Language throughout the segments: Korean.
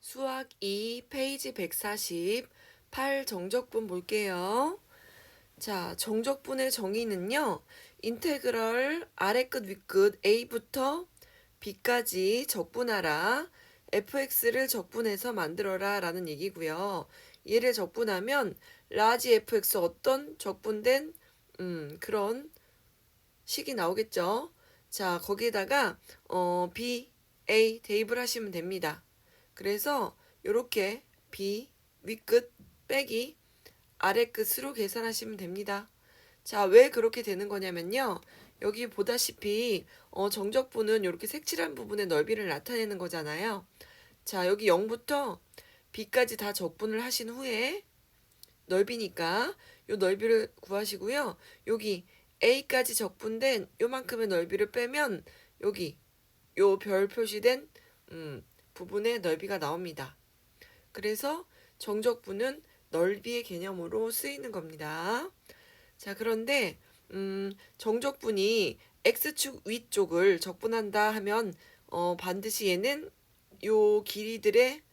수학 2 페이지 148 정적분 볼게요. 자, 정적분의 정의는요. 인테그럴 아래 끝 윗끝 a부터 b까지 적분하라. fx를 적분해서 만들어라 라는 얘기고요. 얘를 적분하면 라지 fx 어떤 적분된 그런 식이 나오겠죠. 자, 거기에다가 b, a 대입을 하시면 됩니다. 그래서 이렇게 b 윗끝 빼기 아래끝으로 계산하시면 됩니다. 자, 왜 그렇게 되는 거냐면요. 여기 보다시피 정적분은 이렇게 색칠한 부분의 넓이를 나타내는 거잖아요. 자, 여기 0부터 b까지 다 적분을 하신 후에 넓이니까 요 넓이를 구하시고요. 여기 a까지 적분된 요만큼의 넓이를 빼면 여기 요 별 표시된 부분의 넓이가 나옵니다. 그래서 정적분은 넓이의 개념으로 쓰이는 겁니다. 자, 그런데 정적분이 x축 위쪽을 적분한다 하면 반드시 얘는 요 길이들의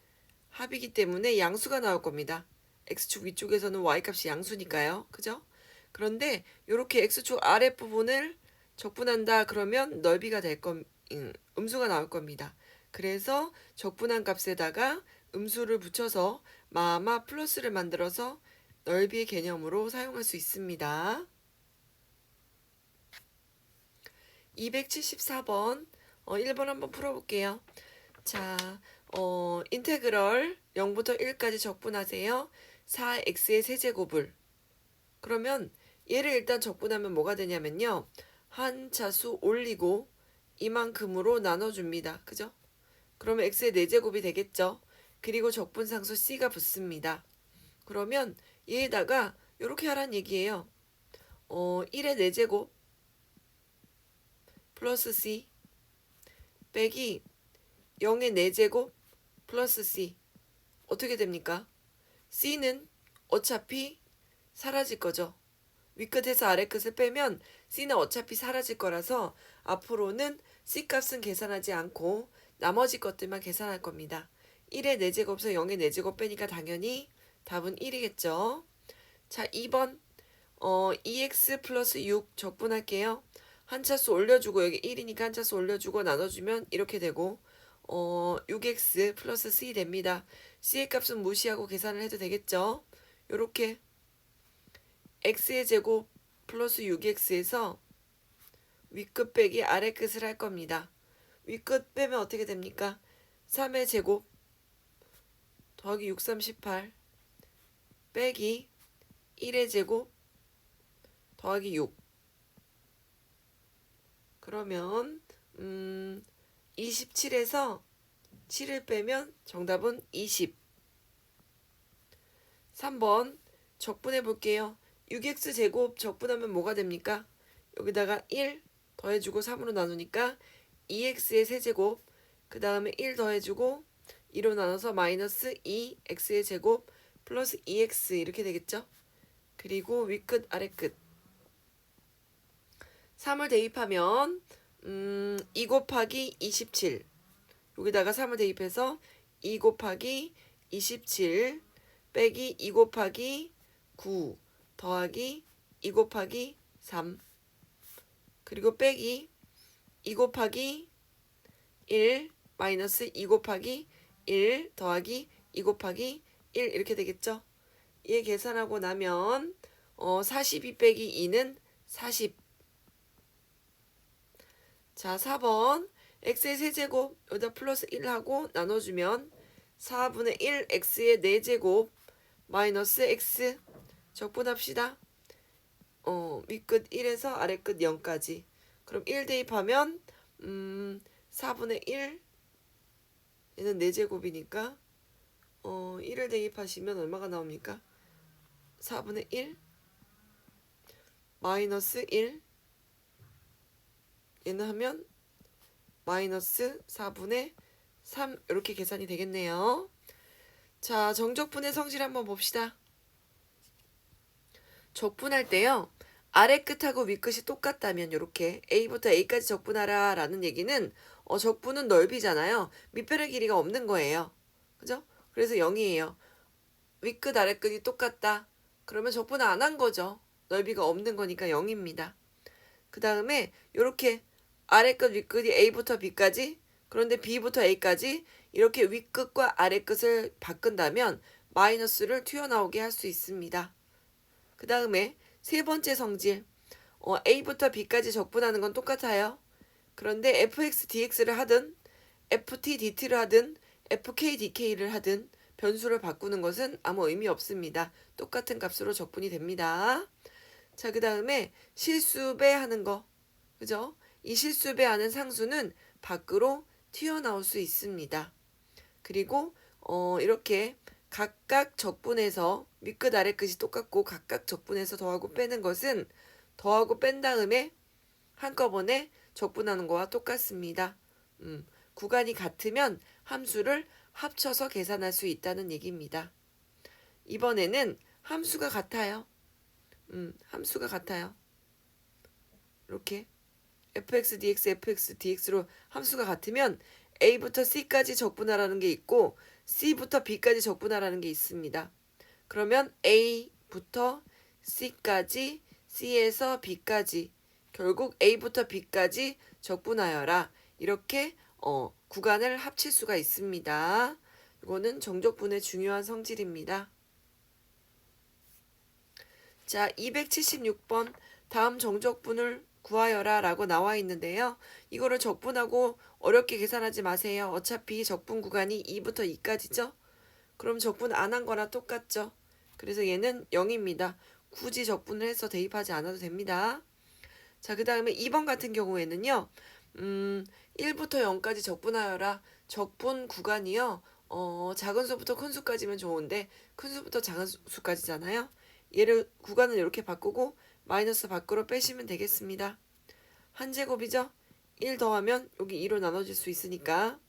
합이기 때문에 양수가 나올 겁니다. x축 위쪽에서는 y값이 양수니까요. 그죠? 그런데 이렇게 x축 아랫부분을 적분한다 그러면 넓이가 될 음수가 나올 겁니다. 그래서 적분한 값에다가 음수를 붙여서 마마 플러스를 만들어서 넓이의 개념으로 사용할 수 있습니다. 274번 1번 한번 풀어볼게요. 자, 인테그럴 0부터 1까지 적분하세요. 4x의 세제곱을. 그러면 얘를 일단 적분하면 뭐가 되냐면요. 한 차수 올리고 이만큼으로 나눠줍니다. 그죠? 그러면 x의 4제곱이 되겠죠. 그리고 적분상수 c가 붙습니다. 그러면 얘에다가 이렇게 하란 얘기예요. 1의 4제곱 플러스 c 빼기 0의 4제곱 플러스 c 어떻게 됩니까? c는 어차피 사라질 거죠. 윗끝에서 아래끝을 빼면 c는 어차피 사라질 거라서 앞으로는 c 값은 계산하지 않고 나머지 것들만 계산할 겁니다. 1의 4제곱에서 0의 4제곱 빼니까 당연히 답은 1이겠죠. 자, 2번 2x 플러스 6 적분할게요. 한 차수 올려주고 여기 1이니까 한 차수 올려주고 나눠주면 이렇게 되고 6x 플러스 c 됩니다. c의 값은 무시하고 계산을 해도 되겠죠. 요렇게 x의 제곱 플러스 6x에서 윗끝 빼기 아래끝을 할 겁니다. 윗끝 빼면 어떻게 됩니까? 3의 제곱 더하기 6, 3, 18 빼기 1의 제곱 더하기 6 그러면 27에서 7을 빼면 정답은 20. 3번 적분해 볼게요. 6x제곱 적분하면 뭐가 됩니까? 여기다가 1 더해주고 3으로 나누니까 2x의 세제곱 그 다음에 1 더해주고 2로 나눠서 마이너스 2x의 제곱 플러스 2x 이렇게 되겠죠? 그리고 윗끝 아래끝 3을 대입하면 2 곱하기 27 여기다가 3을 대입해서 2 곱하기 27 빼기 2 곱하기 9 더하기 2 곱하기 3 그리고 빼기 2 곱하기 1 마이너스 2 곱하기 1 더하기 2 곱하기 1 이렇게 되겠죠. 얘 계산하고 나면 42 빼기 2는 40. 자, 4번 x의 세제곱 여기다 플러스 1하고 나눠주면 4분의 1 x의 4제곱 마이너스 x 적분합시다. 윗끝 1에서 아래끝 0까지. 그럼 1 대입하면 4분의 1 얘는 4제곱이니까 1을 대입하시면 얼마가 나옵니까? 4분의 1 마이너스 1 얘는 하면 마이너스 4분의 3 이렇게 계산이 되겠네요. 자, 정적분의 성질 한번 봅시다. 적분할 때요. 아래 끝하고 윗 끝이 똑같다면 이렇게 a부터 a까지 적분하라 라는 얘기는 적분은 넓이잖아요. 밑변의 길이가 없는 거예요. 그죠? 그래서 0이에요. 윗끝 아래끝이 똑같다. 그러면 적분을 안 한 거죠. 넓이가 없는 거니까 0입니다. 그 다음에 이렇게 아래끝 윗끝이 A부터 B까지, 그런데 B부터 A까지 이렇게 윗끝과 아래끝을 바꾼다면 마이너스를 튀어나오게 할 수 있습니다. 그 다음에 세 번째 성질, A부터 B까지 적분하는 건 똑같아요. 그런데 fx dx를 하든 ft dt를 하든 fk dk를 하든 변수를 바꾸는 것은 아무 의미 없습니다. 똑같은 값으로 적분이 됩니다. 자, 그 다음에 실수배 하는 거, 그죠? 이 실수배하는 상수는 밖으로 튀어나올 수 있습니다. 그리고 이렇게 각각 적분해서 윗끝 아래끝이 똑같고 각각 적분해서 더하고 빼는 것은 더하고 뺀 다음에 한꺼번에 적분하는 거와 똑같습니다. 구간이 같으면 함수를 합쳐서 계산할 수 있다는 얘기입니다. 이번에는 함수가 같아요. 함수가 같아요. 이렇게 fx dx fx dx로 함수가 같으면 a부터 c까지 적분하라는 게 있고 c부터 b까지 적분하라는 게 있습니다. 그러면 a부터 c까지, c에서 b까지, 결국 a부터 b까지 적분하여라. 이렇게 구간을 합칠 수가 있습니다. 이거는 정적분의 중요한 성질입니다. 자, 276번 다음 정적분을 구하여라 라고 나와 있는데요. 이거를 적분하고 어렵게 계산하지 마세요. 어차피 적분 구간이 2부터 2까지죠. 그럼 적분 안 한 거나 똑같죠. 그래서 얘는 0입니다. 굳이 적분을 해서 대입하지 않아도 됩니다. 자, 그 다음에 2번 같은 경우에는요. 1부터 0까지 적분하여라. 적분 구간이요. 작은 수부터 큰 수까지면 좋은데 큰 수부터 작은 수까지잖아요. 얘를 구간을 이렇게 바꾸고 마이너스 밖으로 빼시면 되겠습니다. 한 제곱이죠? 1 더하면 여기 2로 나눠질 수 있으니까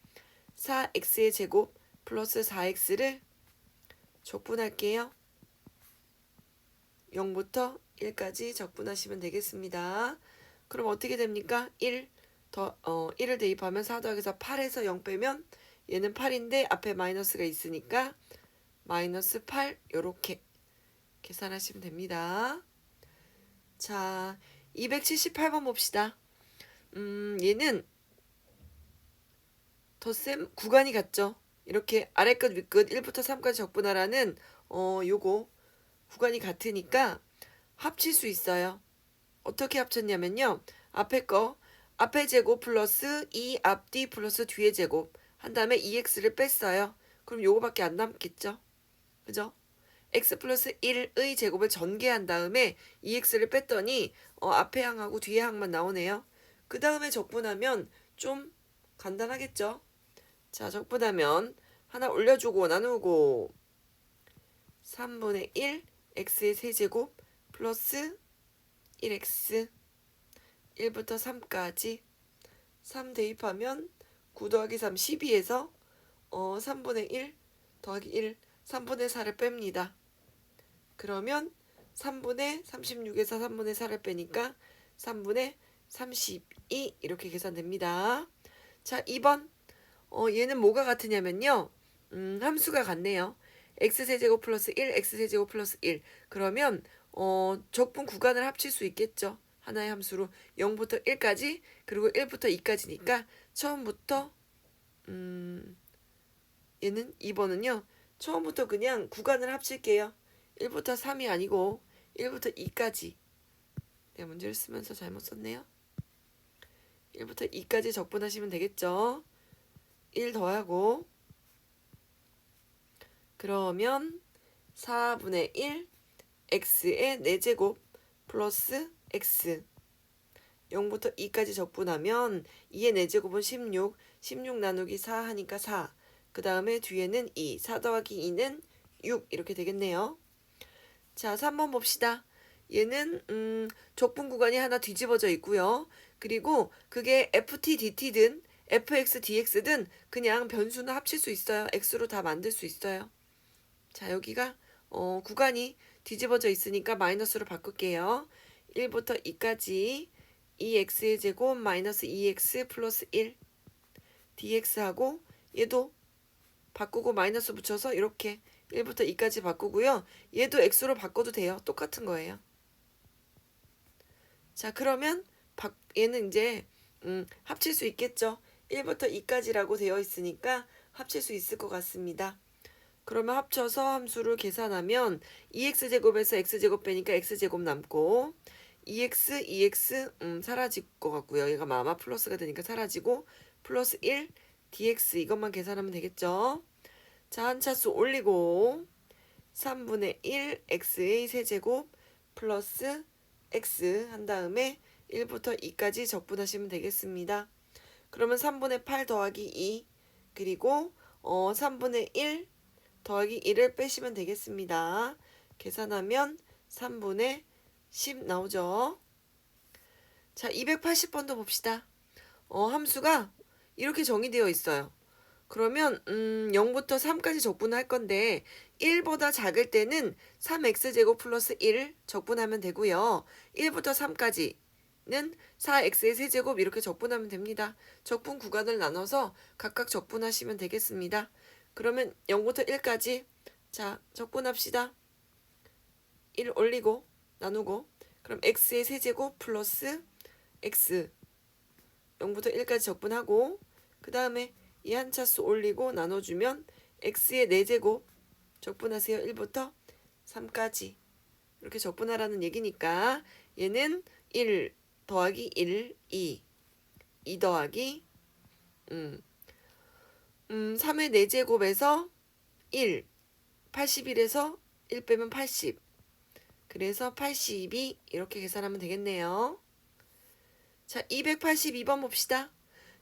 4x의 제곱 플러스 4x를 적분할게요. 0부터 1까지 적분하시면 되겠습니다. 그럼 어떻게 됩니까? 1을 대입하면 4 더하기 4 8에서 0 빼면 얘는 8인데 앞에 마이너스가 있으니까 마이너스 8 요렇게 계산하시면 됩니다. 자, 278번 봅시다. 얘는 덧셈 구간이 같죠? 이렇게 아래끝 윗끝 1부터 3까지 적분하라는 요거 구간이 같으니까 합칠 수 있어요. 어떻게 합쳤냐면요. 앞에 거 앞에 제곱 플러스 2 앞뒤 플러스 뒤의 제곱 한 다음에 2x를 뺐어요. 그럼 요거밖에 안 남겠죠? 그죠? x 플러스 1의 제곱을 전개한 다음에 2x를 뺐더니 앞에 항하고 뒤에 항만 나오네요. 그 다음에 적분하면 좀 간단하겠죠? 자, 적분하면 하나 올려주고 나누고 3분의 1 x의 세제곱 플러스 1x 1부터 3까지 3 대입하면 9 더하기 3 12에서 3분의 1 더하기 1 3분의 4를 뺍니다. 그러면 3분의 36에서 3분의 4를 빼니까 3분의 32 이렇게 계산됩니다. 자, 2번 얘는 뭐가 같으냐면요. 함수가 같네요. x세제곱 플러스 1 x세제곱 플러스 1 그러면 적분 구간을 합칠 수 있겠죠. 하나의 함수로 0부터 1까지 그리고 1부터 2까지니까 처음부터 얘는 2번은요. 처음부터 그냥 구간을 합칠게요. 1부터 3이 아니고 1부터 2까지. 내가 문제를 쓰면서 잘못 썼네요. 1부터 2까지 적분하시면 되겠죠. 1 더하고 그러면 4분의 1 x의 4제곱 플러스 x 0부터 2까지 적분하면 2의 4제곱은 16 나누기 4 하니까 4 그 다음에 뒤에는 2 4 더하기 2는 6 이렇게 되겠네요. 자, 3번 봅시다. 얘는 적분 구간이 하나 뒤집어져 있고요. 그리고 그게 ft dt든 fx dx든 그냥 변수는 합칠 수 있어요. x로 다 만들 수 있어요. 자, 여기가 구간이 뒤집어져 있으니까 마이너스로 바꿀게요. 1부터 2까지 2x의 제곱 마이너스 2x 플러스 1 dx하고 얘도 바꾸고 마이너스 붙여서 이렇게 1부터 2까지 바꾸고요. 얘도 x로 바꿔도 돼요. 똑같은 거예요. 자, 그러면 얘는 이제 합칠 수 있겠죠. 1부터 2까지라고 되어 있으니까 합칠 수 있을 것 같습니다. 그러면 합쳐서 함수를 계산하면 2x제곱에서 x제곱 빼니까 x제곱 남고 2x 사라질 것 같고요. 얘가 아마 플러스가 되니까 사라지고 플러스 1 dx 이것만 계산하면 되겠죠. 자, 한 차수 올리고 3분의 1 x의 세제곱 플러스 x 한 다음에 1부터 2까지 적분하시면 되겠습니다. 그러면 3분의 8 더하기 2 그리고 3분의 1 더하기 1을 빼시면 되겠습니다. 계산하면 3분의 10 나오죠. 자, 280번도 봅시다. 함수가 이렇게 정의되어 있어요. 그러면 0부터 3까지 적분할 건데 1보다 작을 때는 3x제곱 플러스 1 적분하면 되고요. 1부터 3까지는 4x의 세제곱 이렇게 적분하면 됩니다. 적분 구간을 나눠서 각각 적분하시면 되겠습니다. 그러면 0부터 1까지 자 적분합시다. 1 올리고 나누고 그럼 x의 세제곱 플러스 x 0부터 1까지 적분하고 그 다음에 이 한 차수 올리고 나눠주면 x의 4제곱 적분하세요. 1부터 3까지 이렇게 적분하라는 얘기니까 얘는 1 더하기 1, 2 더하기 3의 4제곱에서 1 81에서 1 빼면 80 그래서 82 이렇게 계산하면 되겠네요. 자, 282번 봅시다.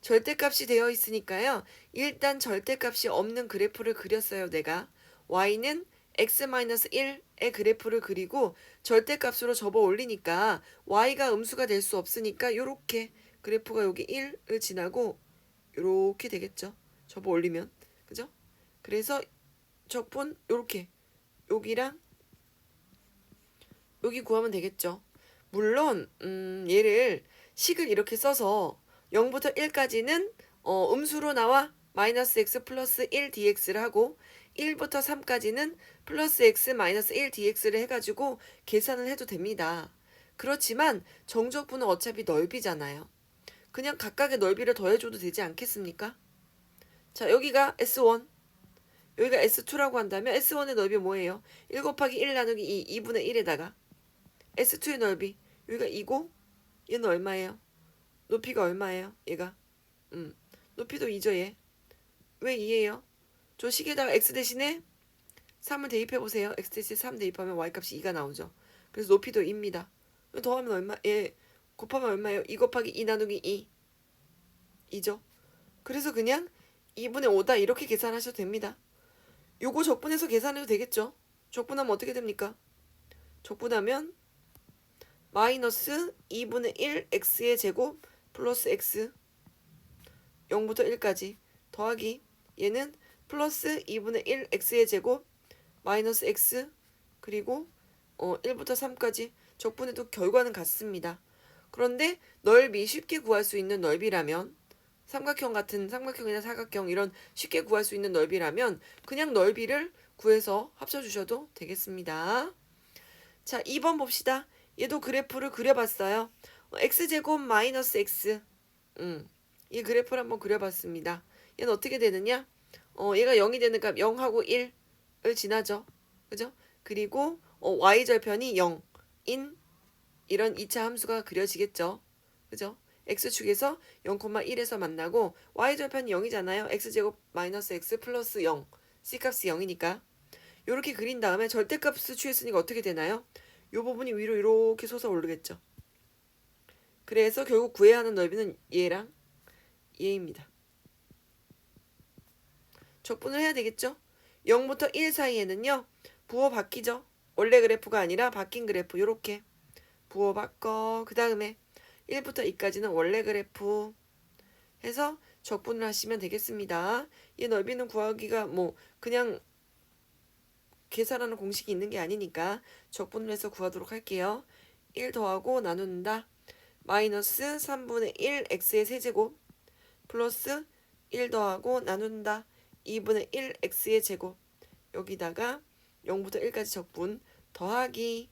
절대값이 되어 있으니까요. 일단 절대값이 없는 그래프를 그렸어요. 내가 y는 x-1의 그래프를 그리고 절대값으로 접어 올리니까 y가 음수가 될 수 없으니까 이렇게 그래프가 여기 1을 지나고 이렇게 되겠죠. 접어 올리면 그죠? 그래서 적분 이렇게 여기랑 여기 구하면 되겠죠. 물론 얘를 식을 이렇게 써서 0부터 1까지는 음수로 나와 마이너스 x 플러스 1 dx를 하고 1부터 3까지는 플러스 x 마이너스 1 dx를 해가지고 계산을 해도 됩니다. 그렇지만 정적분은 어차피 넓이잖아요. 그냥 각각의 넓이를 더해줘도 되지 않겠습니까? 자, 여기가 S1 여기가 S2라고 한다면 S1의 넓이 뭐예요? 1 곱하기 1 나누기 2 2분의 1에다가 S2의 넓이 여기가 2고 얘는 얼마예요? 높이가 얼마예요? 얘가 높이도 2죠 얘. 왜 2예요? 저 식에다가 x 대신에 3을 대입해보세요. x 대신에 3 대입하면 y값이 2가 나오죠. 그래서 높이도 2입니다. 더하면 얼마? 예, 곱하면 얼마예요? 2 곱하기 2 나누기 2 2죠. 그래서 그냥 2분의 5다 이렇게 계산하셔도 됩니다. 요거 적분해서 계산해도 되겠죠. 적분하면 어떻게 됩니까? 적분하면 마이너스 2분의 1 x의 제곱 플러스 x 0부터 1까지 더하기 얘는 플러스 2분의 1 x의 제곱 마이너스 x 그리고 1부터 3까지 적분해도 결과는 같습니다. 그런데 넓이 쉽게 구할 수 있는 넓이라면 삼각형 같은 삼각형이나 사각형 이런 쉽게 구할 수 있는 넓이라면 그냥 넓이를 구해서 합쳐주셔도 되겠습니다. 자, 2번 봅시다. 얘도 그래프를 그려봤어요. x제곱 마이너스 x 이 그래프를 한번 그려봤습니다. 얘는 어떻게 되느냐? 얘가 0이 되는 값 0하고 1을 지나죠. 그죠? 그리고 y절편이 0인 이런 2차 함수가 그려지겠죠. 그죠? x축에서 0,1에서 만나고 y절편이 0이잖아요. x제곱 마이너스 x 플러스 0 c값이 0이니까 이렇게 그린 다음에 절대값을 취했으니까 어떻게 되나요? 이 부분이 위로 이렇게 솟아오르겠죠. 그래서 결국 구해야 하는 넓이는 얘랑 얘입니다. 적분을 해야 되겠죠? 0부터 1 사이에는요. 부호 바뀌죠. 원래 그래프가 아니라 바뀐 그래프 이렇게 부호 바꿔 그 다음에 1부터 2까지는 원래 그래프 해서 적분을 하시면 되겠습니다. 이 넓이는 구하기가 뭐 그냥 계산하는 공식이 있는 게 아니니까 적분을 해서 구하도록 할게요. 1 더하고 나눈다. 마이너스 3분의 1 x의 세제곱 플러스 1 더하고 나눈다. 2분의 1 x의 제곱 여기다가 0부터 1까지 적분 더하기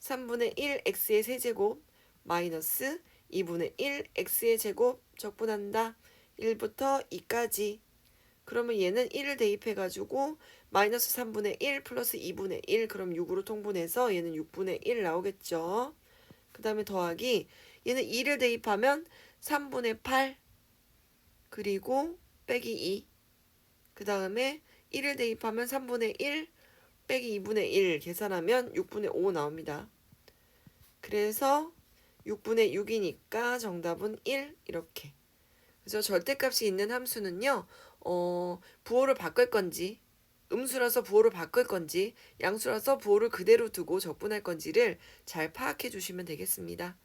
3분의 1 x의 세제곱 마이너스 2분의 1 x의 제곱 적분한다. 1부터 2까지. 그러면 얘는 1을 대입해가지고 마이너스 3분의 1 플러스 2분의 1 그럼 6으로 통분해서 얘는 6분의 1 나오겠죠. 그 다음에 더하기 얘는 2를 대입하면 3분의 8 그리고 빼기 2 그 다음에 1을 대입하면 3분의 1 빼기 2분의 1 계산하면 6분의 5 나옵니다. 그래서 6분의 6이니까 정답은 1 이렇게. 그래서 절대값이 있는 함수는요. 부호를 바꿀 건지 음수라서 부호를 바꿀 건지 양수라서 부호를 그대로 두고 적분할 건지를 잘 파악해 주시면 되겠습니다.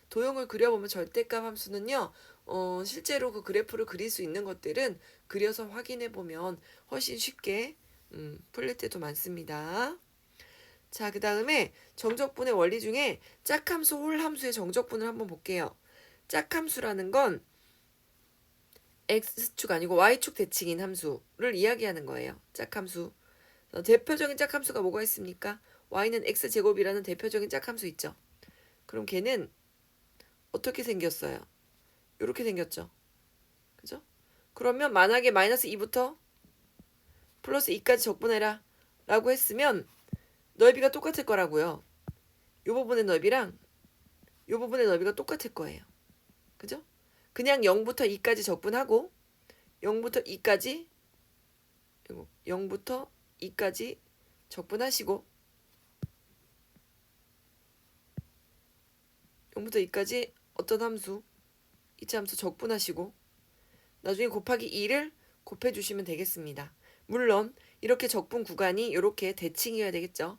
도형을 그려보면 절대값 함수는요. 실제로 그 그래프를 그릴 수 있는 것들은 그려서 확인해 보면 훨씬 쉽게 풀릴 때도 많습니다. 자, 그 다음에 정적분의 원리 중에 짝함수, 홀함수의 정적분을 한번 볼게요. 짝함수라는 건 x축 아니고 y축 대칭인 함수를 이야기하는 거예요. 짝함수. 대표적인 짝함수가 뭐가 있습니까? y는 x제곱이라는 대표적인 짝함수 있죠. 그럼 걔는 어떻게 생겼어요? 이렇게 생겼죠. 그죠? 그러면 만약에 마이너스 2부터 플러스 2까지 적분해라 라고 했으면 넓이가 똑같을 거라고요. 요 부분의 넓이랑 요 부분의 넓이가 똑같을 거예요. 그죠? 그냥 0부터 2까지 적분하고 0부터 2까지 0부터 2까지 적분하시고 0부터 2까지 어떤 함수? 이차함수 적분하시고 나중에 곱하기 2를 곱해주시면 되겠습니다. 물론 이렇게 적분 구간이 이렇게 대칭이어야 되겠죠.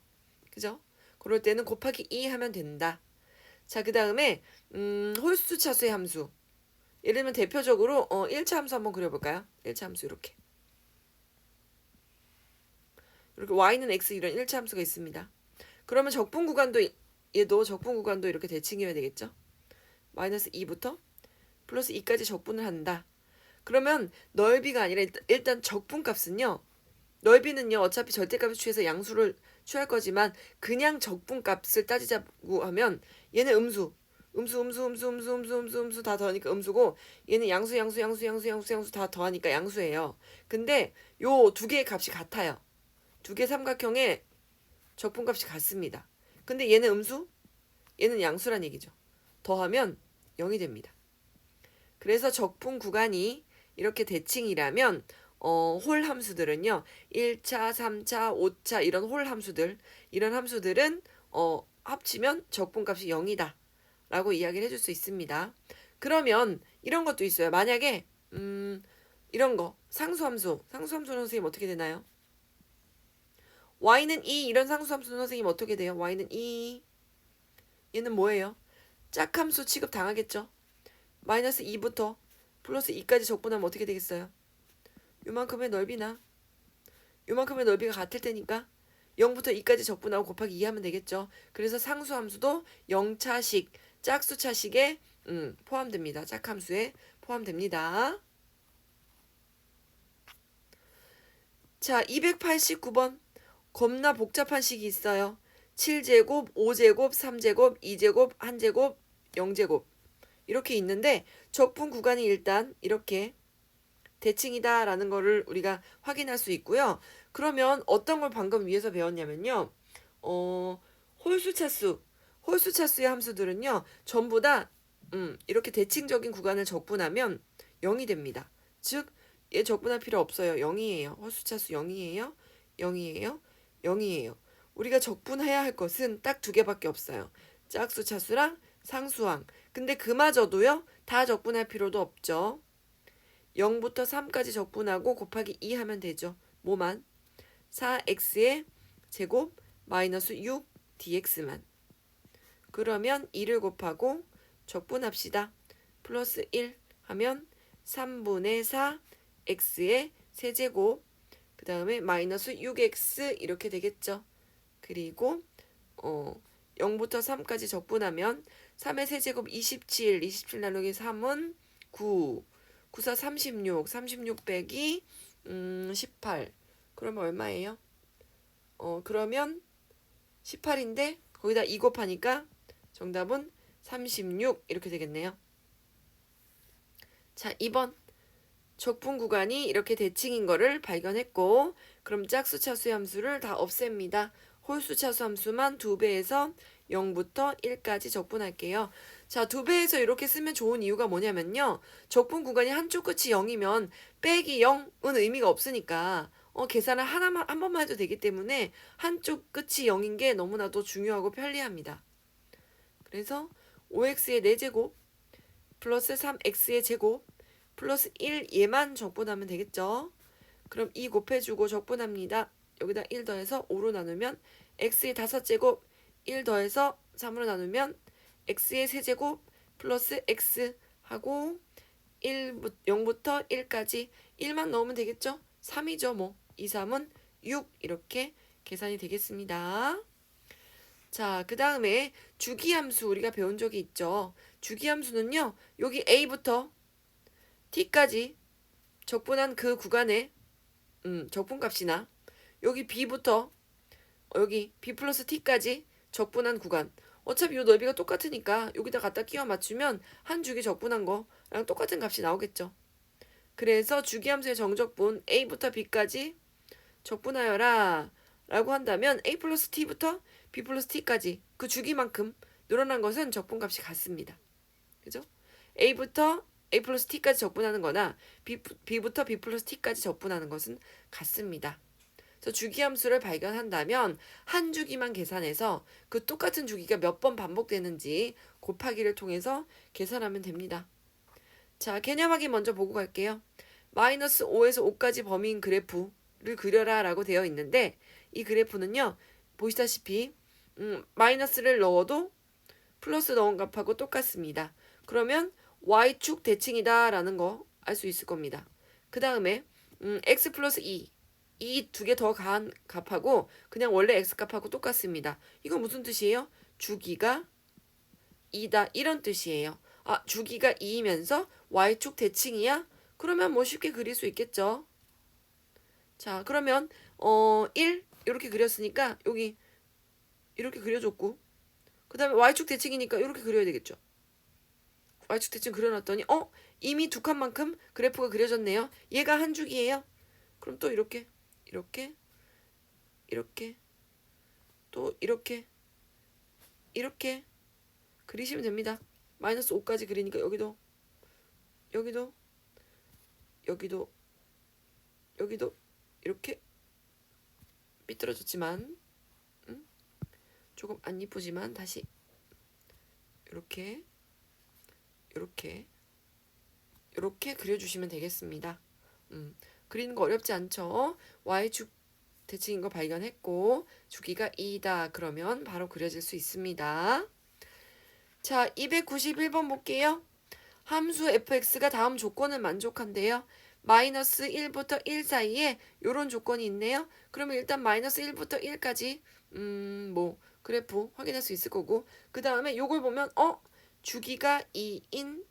그죠? 그럴 때는 곱하기 2 하면 된다. 자, 그 다음에 홀수 차수의 함수. 예를 들면 대표적으로 1차 함수 한번 그려볼까요? 1차 함수 이렇게 y는 x 이런 1차 함수가 있습니다. 그러면 적분 구간도 얘도 적분 구간도 이렇게 대칭이어야 되겠죠. 마이너스 2부터 플러스 2까지 적분을 한다. 그러면 넓이가 아니라 일단 적분값은요. 넓이는요. 어차피 절대값을 취해서 양수를 취할 거지만 그냥 적분값을 따지자고 하면 얘는 음수 다 더하니까 음수고 얘는 양수 다 더하니까 양수예요. 근데 요 두 개의 값이 같아요. 두 개 삼각형의 적분값이 같습니다. 근데 얘는 음수, 얘는 양수란 얘기죠. 더하면 0이 됩니다. 그래서 적분 구간이 이렇게 대칭이라면 홀 함수들은요. 1차, 3차, 5차 이런 홀 함수들 이런 함수들은 합치면 적분값이 0이다. 라고 이야기를 해줄 수 있습니다. 그러면 이런 것도 있어요. 만약에 이런 거 상수함수는 선생님 어떻게 되나요? y는 2 이런 상수함수는 선생님 어떻게 돼요? y는 2 얘는 뭐예요? 짝함수 취급 당하겠죠? 마이너스 2부터 플러스 2까지 적분하면 어떻게 되겠어요? 요만큼의 넓이나 요만큼의 넓이가 같을 테니까 0부터 2까지 적분하고 곱하기 2 하면 되겠죠. 그래서 상수함수도 0차식 짝수차식에 포함됩니다. 짝함수에 포함됩니다. 자, 289번 겁나 복잡한 식이 있어요. 7제곱, 5제곱, 3제곱, 2제곱, 1제곱, 0제곱 이렇게 있는데 적분 구간이 일단 이렇게 대칭이다 라는 거를 우리가 확인할 수 있고요. 그러면 어떤 걸 방금 위에서 배웠냐면요. 홀수차수의 함수들은요. 전부 다 이렇게 대칭적인 구간을 적분하면 0이 됩니다. 즉 얘 적분할 필요 없어요. 0이에요. 홀수차수 0이에요. 0이에요. 0이에요. 우리가 적분해야 할 것은 딱 두 개밖에 없어요. 짝수차수랑 상수항. 근데 그마저도요. 다 적분할 필요도 없죠. 0부터 3까지 적분하고 곱하기 2 하면 되죠. 뭐만? 4x의 제곱 마이너스 6dx만. 그러면 2를 곱하고 적분합시다. 플러스 1 하면 3분의 4 x의 세제곱 그 다음에 마이너스 6x 이렇게 되겠죠. 그리고 0부터 3까지 적분하면 3의 세제곱 27 나누기 3은 9 9사 36 빼기 18. 그러면 얼마예요? 그러면 18인데 거기다 2 곱하니까 정답은 36 이렇게 되겠네요. 자, 2번. 적분 구간이 이렇게 대칭인 거를 발견했고 그럼 짝수차수 함수를 다 없앱니다. 홀수차수 함수만 2배에서 0부터 1까지 적분할게요. 자, 2배에서 이렇게 쓰면 좋은 이유가 뭐냐면요. 적분 구간이 한쪽 끝이 0이면 빼기 0은 의미가 없으니까 계산을 하나만 한 번만 해도 되기 때문에 한쪽 끝이 0인 게 너무나도 중요하고 편리합니다. 그래서 5x의 4제곱 플러스 3x의 제곱 플러스 1 얘만 적분하면 되겠죠. 그럼 2 곱해주고 적분합니다. 여기다 1 더해서 5로 나누면 x의 5제곱 1 더해서 3으로 나누면 x의 세제곱 플러스 x 하고 0부터 1까지 1만 넣으면 되겠죠. 3이죠 뭐. 2, 3은 6 이렇게 계산이 되겠습니다. 자, 그 다음에 주기함수 우리가 배운 적이 있죠. 주기함수는요. 여기 a부터 t까지 적분한 그 구간에 적분값이나 여기 b부터 여기 b 플러스 t까지 적분한 구간 어차피 이 넓이가 똑같으니까 여기다 갖다 끼워 맞추면 한 주기 적분한 거랑 똑같은 값이 나오겠죠. 그래서 주기함수의 정적분 a부터 b까지 적분하여라 라고 한다면 a 플러스 t부터 b 플러스 t까지 그 주기만큼 늘어난 것은 적분값이 같습니다. 그죠? a부터 a 플러스 t까지 적분하는 거나 b부터 b 플러스 t까지 적분하는 것은 같습니다. 그래서 주기함수를 발견한다면 한 주기만 계산해서 그 똑같은 주기가 몇 번 반복되는지 곱하기를 통해서 계산하면 됩니다. 자, 개념 확인 먼저 보고 갈게요. 마이너스 5에서 5까지 범위인 그래프를 그려라 라고 되어 있는데 이 그래프는요. 보시다시피 마이너스를 넣어도 플러스 넣은 값하고 똑같습니다. 그러면 y축 대칭이다 라는 거 알 수 있을 겁니다. 그 다음에 x 플러스 2 이 두 개 더 가한 값하고 그냥 원래 x 값하고 똑같습니다. 이건 무슨 뜻이에요? 주기가 2다 이런 뜻이에요. 아, 주기가 2이면서 y축 대칭이야? 그러면 뭐 쉽게 그릴 수 있겠죠. 자, 그러면 1 이렇게 그렸으니까 여기 이렇게 그려줬고 그 다음에 y축 대칭이니까 이렇게 그려야 되겠죠. y축 대칭 그려놨더니 이미 두 칸만큼 그래프가 그려졌네요. 얘가 한 주기예요. 그럼 또 이렇게 또 이렇게 그리시면 됩니다. 마이너스 5까지 그리니까 여기도 이렇게 삐뚤어졌지만 조금 안 이쁘지만 다시 이렇게 그려주시면 되겠습니다. 그리는 거 어렵지 않죠? y축 대칭인 거 발견했고 주기가 2다 그러면 바로 그려질 수 있습니다. 자, 291번 볼게요. 함수 fx가 다음 조건을 만족한대요. 마이너스 1부터 1 사이에 이런 조건이 있네요. 그러면 일단 마이너스 1부터 1까지 뭐 그래프 확인할 수 있을 거고 그 다음에 요걸 보면 주기가 2인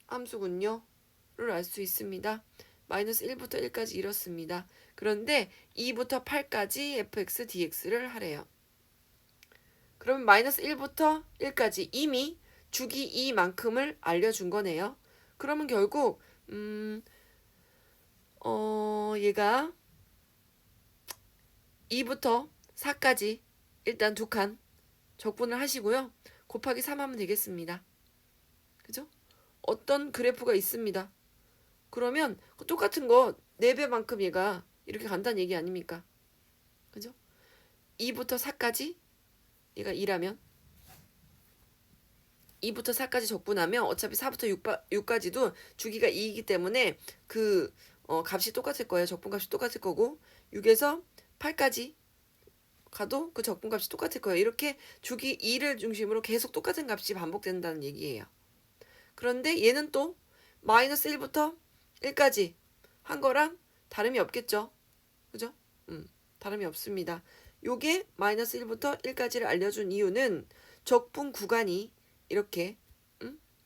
함수군요. 를 알 수 있습니다. 마이너스 1부터 1까지 이렇습니다. 그런데 2부터 8까지 fx dx를 하래요. 그러면 마이너스 1부터 1까지 이미 주기 2만큼을 알려준 거네요. 그러면 결국 얘가 2부터 4까지 일단 두 칸 적분을 하시고요. 곱하기 3 하면 되겠습니다. 그죠? 어떤 그래프가 있습니다. 그러면 똑같은 거 4배만큼 얘가 이렇게 간다는 얘기 아닙니까? 그죠? 2부터 4까지 얘가 2라면 2부터 4까지 적분하면 어차피 4부터 6까지도 주기가 2이기 때문에 그 값이 똑같을 거예요. 적분값이 똑같을 거고 6에서 8까지 가도 그 적분값이 똑같을 거예요. 이렇게 주기 2를 중심으로 계속 똑같은 값이 반복된다는 얘기예요. 그런데 얘는 또 마이너스 1부터 1까지 한 거랑 다름이 없겠죠. 그죠? 다름이 없습니다. 요게 마이너스 1부터 1까지를 알려준 이유는 적분 구간이 이렇게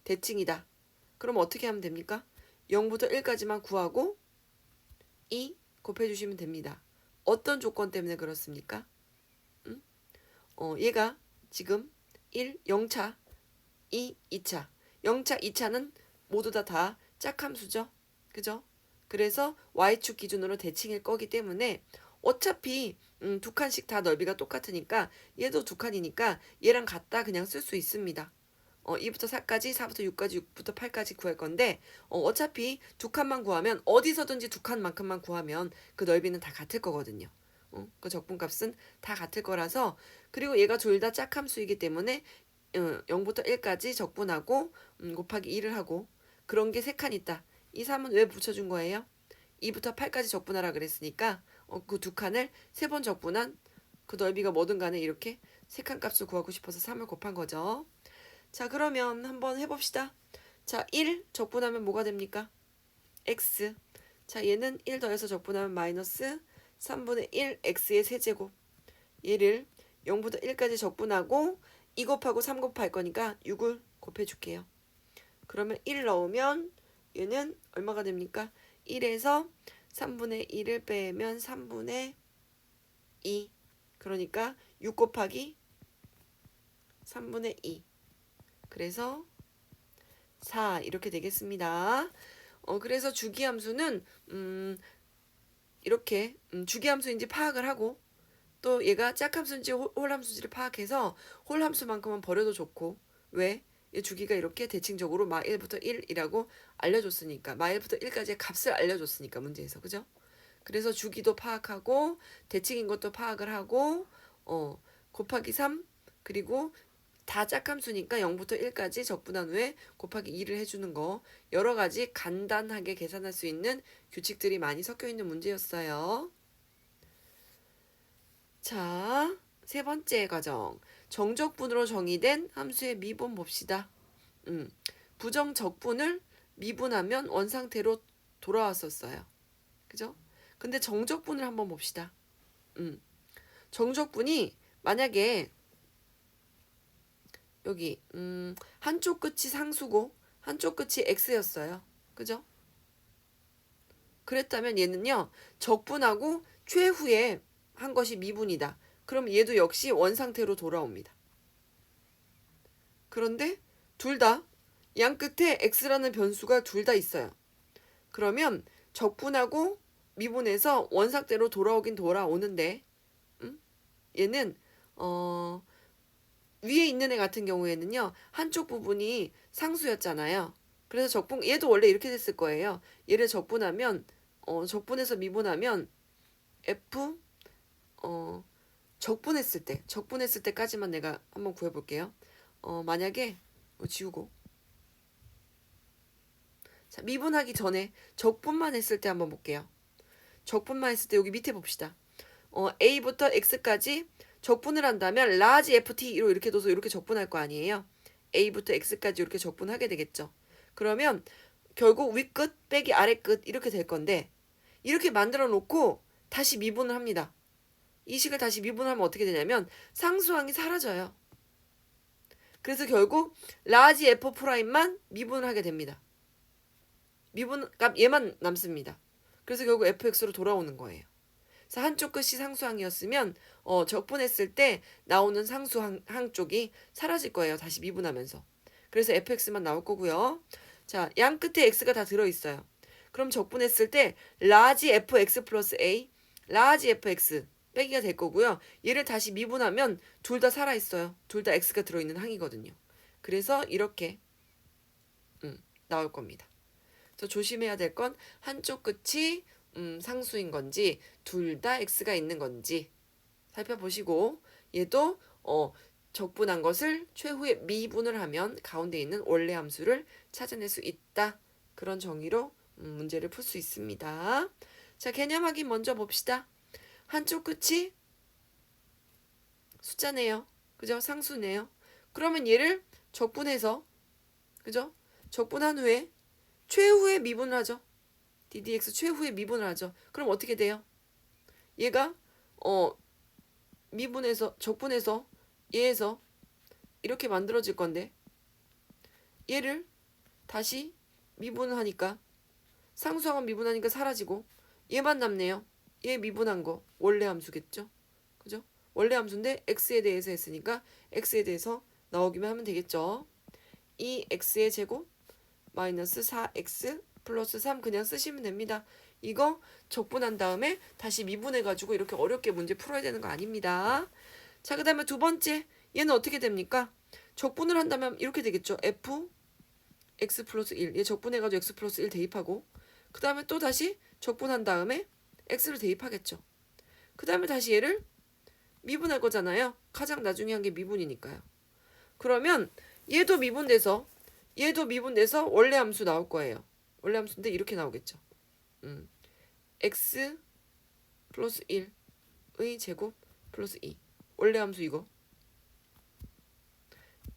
대칭이다. 그럼 어떻게 하면 됩니까? 0부터 1까지만 구하고 2, 곱해주시면 됩니다. 어떤 조건 때문에 그렇습니까? 얘가 지금 1, 0차, 2, 2차. 0차, 2차는 모두 다 짝함수죠. 그죠? 그래서 y축 기준으로 대칭일 거기 때문에 어차피 두 칸씩 다 넓이가 똑같으니까 얘도 두 칸이니까 얘랑 같다 그냥 쓸 수 있습니다. 2부터 4까지, 4부터 6까지, 6부터 8까지 구할 건데 어차피 두 칸만 구하면 어디서든지 두 칸만큼만 구하면 그 넓이는 다 같을 거거든요. 그 적분값은 다 같을 거라서 그리고 얘가 둘 다 짝함수이기 때문에 0부터 1까지 적분하고 곱하기 2를 하고 그런 게 세 칸 있다. 이 3은 왜 붙여준 거예요? 2부터 8까지 적분하라 그랬으니까 그 두 칸을 세 번 적분한 그 넓이가 뭐든 간에 이렇게 세 칸 값을 구하고 싶어서 3을 곱한 거죠. 자 그러면 한번 해봅시다. 자 1 적분하면 뭐가 됩니까? x. 자 얘는 1 더해서 적분하면 마이너스 3분의 1 x의 세제곱. 얘를 0부터 1까지 적분하고 2 곱하고 3 곱할 거니까 6을 곱해줄게요. 그러면 1 넣으면 얘는 얼마가 됩니까? 1에서 3분의 1을 빼면 3분의 2. 그러니까 6 곱하기 3분의 2. 그래서 4 이렇게 되겠습니다. 그래서 주기함수는 이렇게 주기함수인지 파악을 하고 또 얘가 짝함수인지 홀함수인지를 파악해서 홀함수만큼은 버려도 좋고 왜? 이 주기가 이렇게 대칭적으로 마 1부터 1이라고 알려줬으니까 마 1부터 1까지의 값을 알려줬으니까 문제에서 그죠? 그래서 주기도 파악하고 대칭인 것도 파악을 하고 곱하기 3 그리고 다 짝함수니까 0부터 1까지 적분한 후에 곱하기 2를 해주는 거 여러 가지 간단하게 계산할 수 있는 규칙들이 많이 섞여 있는 문제였어요. 자, 세 번째 과정. 정적분으로 정의된 함수의 미분 봅시다. 부정적분을 미분하면 원상태로 돌아왔었어요. 그죠? 근데 정적분을 한번 봅시다. 정적분이 만약에 여기 한쪽 끝이 상수고 한쪽 끝이 x였어요. 그죠? 그랬다면 얘는요. 적분하고 최후에 한 것이 미분이다. 그럼 얘도 역시 원상태로 돌아옵니다. 그런데 둘 다 양 끝에 x라는 변수가 둘 다 있어요. 그러면 적분하고 미분해서 원상태로 돌아오긴 돌아오는데 얘는 위에 있는 애 같은 경우에는요. 한쪽 부분이 상수였잖아요. 그래서 적분 얘도 원래 이렇게 됐을 거예요. 얘를 적분하면 적분해서 미분하면 f 적분했을 때까지만 내가 한번 구해볼게요. 만약에 지우고 자 미분하기 전에 적분만 했을 때 한번 볼게요. 적분만 했을 때 여기 밑에 봅시다. a부터 x까지 적분을 한다면 라지 ft로 이렇게 둬서 이렇게 적분할 거 아니에요. a부터 x까지 이렇게 적분하게 되겠죠. 그러면 결국 윗끝 빼기 아래끝 이렇게 될 건데 이렇게 만들어 놓고 다시 미분을 합니다. 이 식을 다시 미분하면 어떻게 되냐면 상수항이 사라져요. 그래서 결국 라지 f'만 미분을 하게 됩니다. 미분값 얘만 남습니다. 그래서 결국 fx로 돌아오는 거예요. 그래서 한쪽 끝이 상수항이었으면 적분했을 때 나오는 상수항 쪽이 사라질 거예요. 다시 미분하면서. 그래서 fx만 나올 거고요. 자, 양 끝에 x가 다 들어있어요. 그럼 적분했을 때 라지 fx 플러스 a 라지 fx 빼기가 될 거고요. 얘를 다시 미분하면 둘 다 살아있어요. 둘 다 x가 들어있는 항이거든요. 그래서 이렇게 나올 겁니다. 그래서 조심해야 될 건 한쪽 끝이 상수인 건지 둘 다 x가 있는 건지 살펴보시고 얘도 적분한 것을 최후에 미분을 하면 가운데 있는 원래 함수를 찾아낼 수 있다. 그런 정의로 문제를 풀 수 있습니다. 자, 개념 확인 먼저 봅시다. 한쪽 끝이 숫자네요. 그죠? 상수네요. 그러면 얘를 적분해서 그죠? 적분한 후에 최후에 미분을 하죠. ddx 최후에 미분을 하죠. 그럼 어떻게 돼요? 얘가 미분해서 적분해서 얘에서 이렇게 만들어질 건데 얘를 다시 미분을 하니까 상수항은 미분하니까 사라지고 얘만 남네요. 얘 미분한 거 원래 함수겠죠. 그죠? 원래 함수인데 x에 대해서 했으니까 x에 대해서 나오기만 하면 되겠죠. 2x의 제곱 마이너스 4x 플러스 3 그냥 쓰시면 됩니다. 이거 적분한 다음에 다시 미분해가지고 이렇게 어렵게 문제 풀어야 되는 거 아닙니다. 자, 그 다음에 두 번째 얘는 어떻게 됩니까? 적분을 한다면 이렇게 되겠죠. f x 플러스 1 얘 적분해가지고 x 플러스 1 대입하고 그 다음에 또 다시 적분한 다음에 x를 대입하겠죠. 그 다음에 다시 얘를 미분할 거잖아요. 가장 나중에 한 게 미분이니까요. 그러면 얘도 미분돼서 원래 함수 나올 거예요. 원래 함수인데 이렇게 나오겠죠. x 플러스 1의 제곱 플러스 2 원래 함수 이거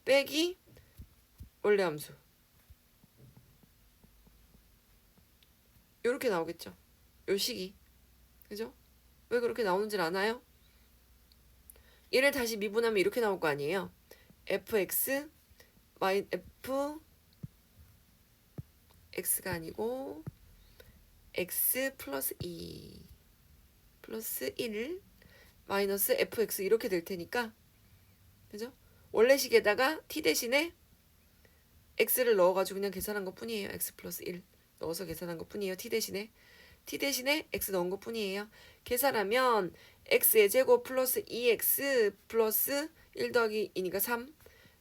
빼기 원래 함수 요렇게 나오겠죠. 요 식이 그죠? 왜 그렇게 나오는지 아나요? 얘를 다시 미분하면 이렇게 나올 거 아니에요. fx x가 아니고 x 플러스 2 플러스 1 마이너스 fx 이렇게 될 테니까 그죠? 원래 식에다가 t 대신에 x를 넣어가지고 그냥 계산한 것 뿐이에요. x 플러스 1 넣어서 계산한 것 뿐이에요. t 대신에 x 넣은 것 뿐이에요. 계산하면 x의 제곱 플러스 2x 플러스 1 더하기 2니까 3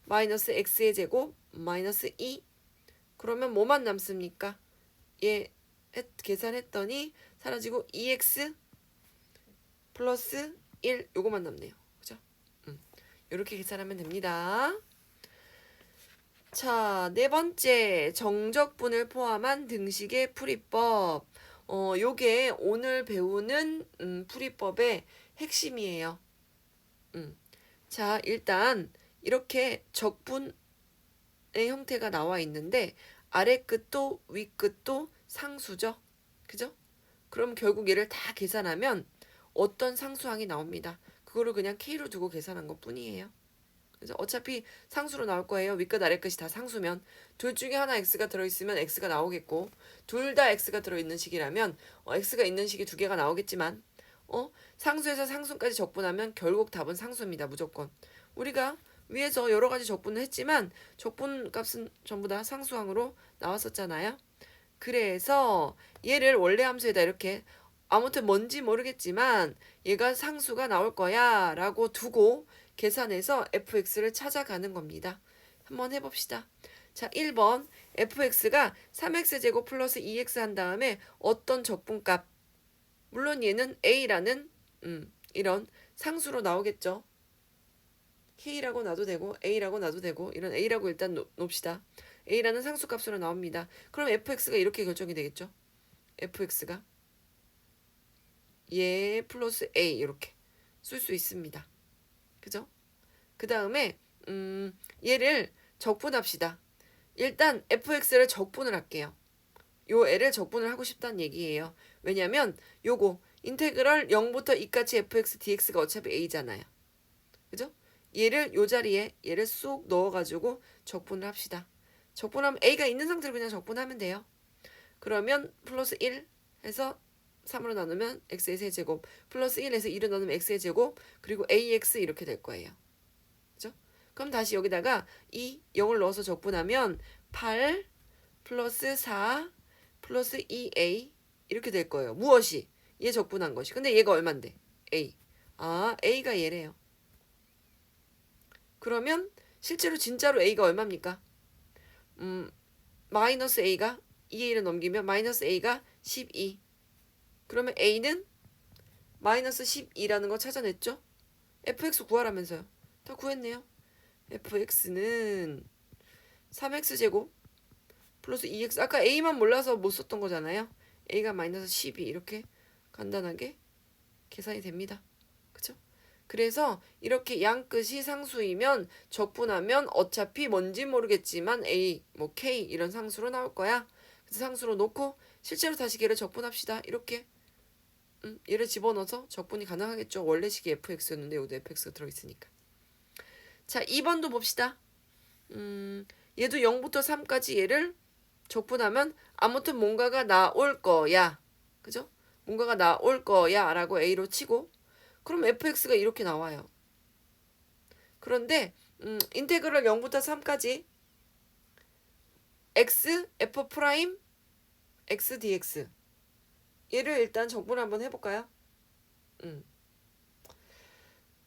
마이너스 x의 제곱 마이너스 2 그러면 뭐만 남습니까? 얘 계산했더니 사라지고 2x 플러스 1 요거만 남네요. 그죠? 이렇게 계산하면 됩니다. 자, 네 번째 정적분을 포함한 등식의 풀이법. 요게 오늘 배우는 풀이법의 핵심이에요. 자, 일단 이렇게 적분의 형태가 나와 있는데 아래 끝도 위 끝도 상수죠. 그죠? 그럼 결국 얘를 다 계산하면 어떤 상수항이 나옵니다. 그거를 그냥 K로 두고 계산한 것 뿐이에요. 그래서 어차피 상수로 나올 거예요. 윗끝 아래끝이 다 상수면 둘 중에 하나 x가 들어있으면 x가 나오겠고 둘 다 x가 들어있는 식이라면 x가 있는 식이 두 개가 나오겠지만 상수에서 상수까지 적분하면 결국 답은 상수입니다. 무조건. 우리가 위에서 여러 가지 적분을 했지만 적분 값은 전부 다 상수항으로 나왔었잖아요. 그래서 얘를 원래 함수에다 이렇게 아무튼 뭔지 모르겠지만 얘가 상수가 나올 거야 라고 두고 계산해서 fx를 찾아가는 겁니다. 한번 해봅시다. 자, 1번 fx가 3x제곱 플러스 2x 한 다음에 어떤 적분값 물론 얘는 a라는 이런 상수로 나오겠죠. k라고 놔도 되고 a라고 놔도 되고 이런 a라고 일단 놓읍시다. a라는 상수값으로 나옵니다. 그럼 fx가 이렇게 결정이 되겠죠. fx가 얘 플러스 a 이렇게 쓸 수 있습니다. 그죠? 그 다음에 얘를 적분합시다. 일단 fx를 적분을 할게요. 요 애를 적분을 하고 싶다는 얘기예요. 왜냐면 요거 인테그럴 0부터 2까지 fx dx가 어차피 a잖아요. 그죠? 얘를 요 자리에 얘를 쏙 넣어가지고 적분을 합시다. 적분하면 a가 있는 상태로 그냥 적분하면 돼요. 그러면 플러스 1 해서 3으로 나누면 x의 세제곱 플러스 1에서 1을 나누면 x의 제곱 그리고 ax 이렇게 될 거예요. 그죠? 그럼 다시 여기다가 0을 넣어서 적분하면 8 플러스 4 플러스 2a 이렇게 될 거예요. 무엇이? 얘 적분한 것이. 근데 얘가 얼만데? a. a가 얘래요. 그러면 실제로 진짜로 a가 얼마입니까? 마이너스 a가 2a를 넘기면 마이너스 a가 12. 그러면 a는 마이너스 12라는 거 찾아냈죠? fx 구하라면서요. 다 구했네요. fx는 3x제곱 플러스 2x 아까 a만 몰라서 못 썼던 거잖아요. a가 마이너스 12 이렇게 간단하게 계산이 됩니다. 그쵸? 그래서 이렇게 양끝이 상수이면 적분하면 어차피 뭔지 모르겠지만 a, 뭐 k 이런 상수로 나올 거야. 그래서 상수로 놓고 실제로 다시 걔를 적분합시다. 이렇게 얘를 집어넣어서 적분이 가능하겠죠. 원래식이 fx였는데 여기도 fx가 들어있으니까. 자, 2번도 봅시다. 얘도 0부터 3까지 얘를 적분하면 아무튼 뭔가가 나올 거야. 그죠? 뭔가가 나올 거야 라고 A로 치고 그럼 fx가 이렇게 나와요. 그런데 인테그럴 0부터 3까지 x f 프라임 x dx 얘를 일단 적분 한번 해볼까요?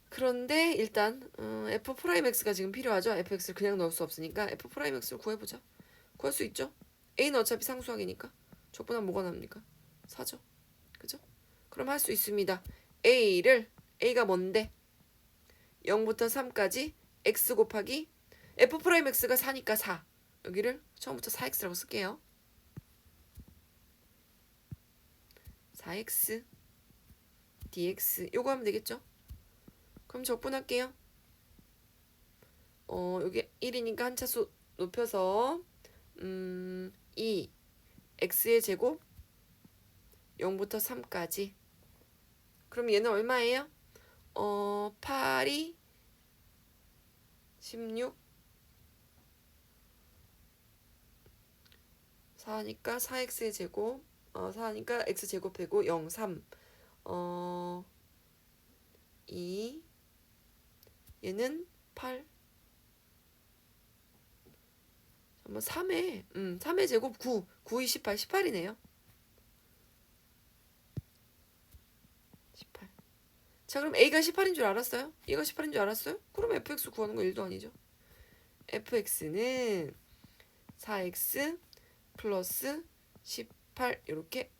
그런데 일단 f 프라임 x가 지금 필요하죠. fx를 그냥 넣을 수 없으니까 f 프라임 x를 구해보자. 구할 수 있죠. a는 어차피 상수항이니까 적분하면 뭐가 납니까? 4죠. 그죠? 그럼 할 수 있습니다. a가 뭔데? 0부터 3까지 x 곱하기 f 프라임 x가 4니까 4. 여기를 처음부터 4x라고 쓸게요. 4x dx 요거 하면 되겠죠? 그럼 적분할게요. 여기 1이니까 한 차수 높여서 2 x의 제곱 0부터 3까지 그럼 얘는 얼마예요? 8이 16 4니까 4x의 제곱 4니까 x제곱 되고 0 3 2 얘는 8 잠깐만 3의 제곱 9 9 28 18이네요. 18. 자 그럼 A가 18인 줄 알았어요? 얘가 18인 줄 알았어요? 그럼 fx 구하는 거 1도 아니죠. fx는 4x 플러스 18 이렇게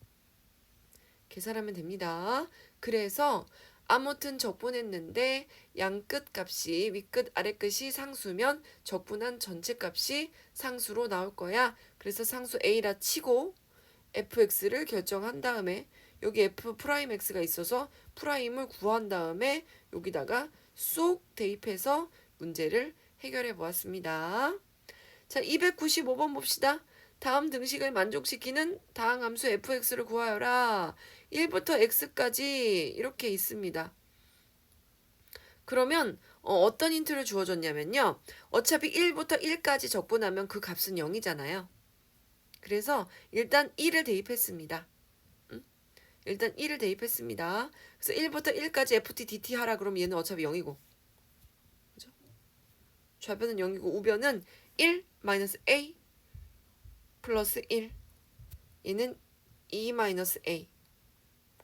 계산하면 됩니다. 그래서 아무튼 적분했는데 양끝 값이 윗끝 아래끝이 상수면 적분한 전체 값이 상수로 나올 거야. 그래서 상수 A라 치고 fx를 결정한 다음에 여기 f 프라임 x가 있어서 프라임을 구한 다음에 여기다가 쏙 대입해서 문제를 해결해 보았습니다. 자, 295번 봅시다. 다음 등식을 만족시키는 다항함수 fx를 구하여라. 1부터 x까지 이렇게 있습니다. 그러면 어떤 힌트를 주어졌냐면요. 어차피 1부터 1까지 적분하면 그 값은 0이잖아요. 그래서 일단 1을 대입했습니다. 일단 1을 대입했습니다. 그래서 1부터 1까지 ft dt 하라 그러면 얘는 어차피 0이고 그죠? 좌변은 0이고 우변은 1 마이너스 a 플러스 1 얘는 2 마이너스 a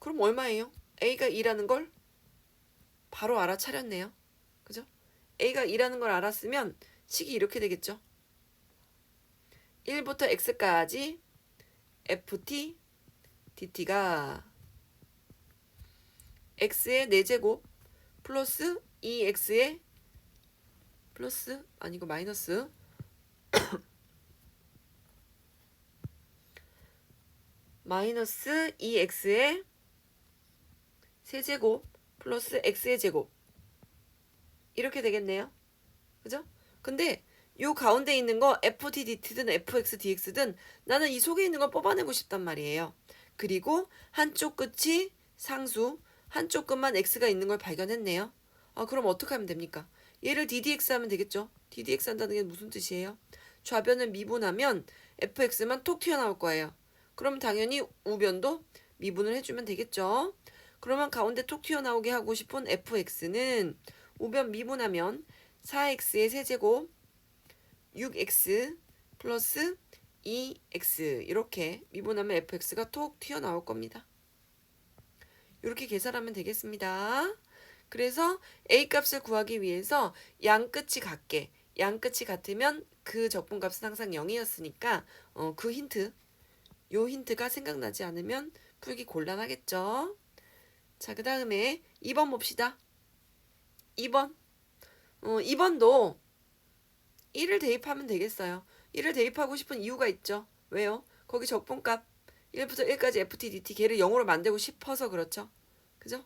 그럼 얼마예요? a가 2라는 걸 바로 알아차렸네요. 그죠? a가 2라는 걸 알았으면 식이 이렇게 되겠죠. 1부터 x까지 ft dt가 x의 4제곱 플러스 2x의 플러스 아니고 마이너스 마이너스 2x의 세제곱 플러스 x의 제곱 이렇게 되겠네요. 그죠? 근데 요 가운데 있는 거 ft dt든 fx dx든 나는 이 속에 있는 걸 뽑아내고 싶단 말이에요. 그리고 한쪽 끝이 상수 한쪽 끝만 x가 있는 걸 발견했네요. 그럼 어떻게 하면 됩니까? 얘를 ddx 하면 되겠죠. ddx 한다는 게 무슨 뜻이에요? 좌변을 미분하면 fx만 톡 튀어나올 거예요. 그럼 당연히 우변도 미분을 해주면 되겠죠. 그러면 가운데 톡 튀어나오게 하고 싶은 fx는 우변 미분하면 4x의 세제곱 6x 플러스 2x 이렇게 미분하면 fx가 톡 튀어나올 겁니다. 이렇게 계산하면 되겠습니다. 그래서 a 값을 구하기 위해서 양끝이 같게 양끝이 같으면 그 적분값은 항상 0이었으니까 그 힌트 요 힌트가 생각나지 않으면 풀기 곤란하겠죠. 자, 그 다음에 2번 봅시다. 2번 2번도 1을 대입하면 되겠어요. 1을 대입하고 싶은 이유가 있죠. 왜요? 거기 적분값 1부터 1까지 ft dt 걔를 0으로 만들고 싶어서 그렇죠. 그죠?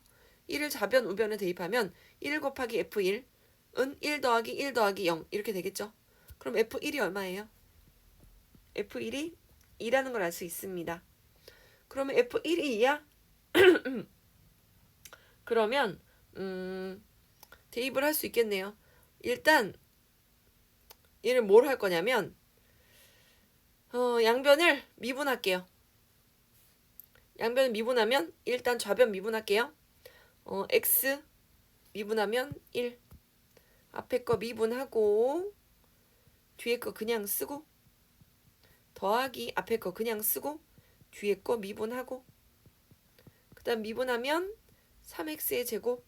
1을 좌변 우변에 대입하면 1 곱하기 f1은 1 더하기 1 더하기 0 이렇게 되겠죠. 그럼 f1이 얼마예요? f1이 2라는 걸 알 수 있습니다. 그러면 f1이 2야? 그러면 대입을 할 수 있겠네요. 일단 얘를 뭘 할 거냐면 양변을 미분할게요. 양변을 미분하면 일단 좌변 미분할게요. x 미분하면 1. 앞에 거 미분하고 뒤에 거 그냥 쓰고 더하기 앞에 거 그냥 쓰고 뒤에 거 미분하고 그 다음 미분하면 3x의 제곱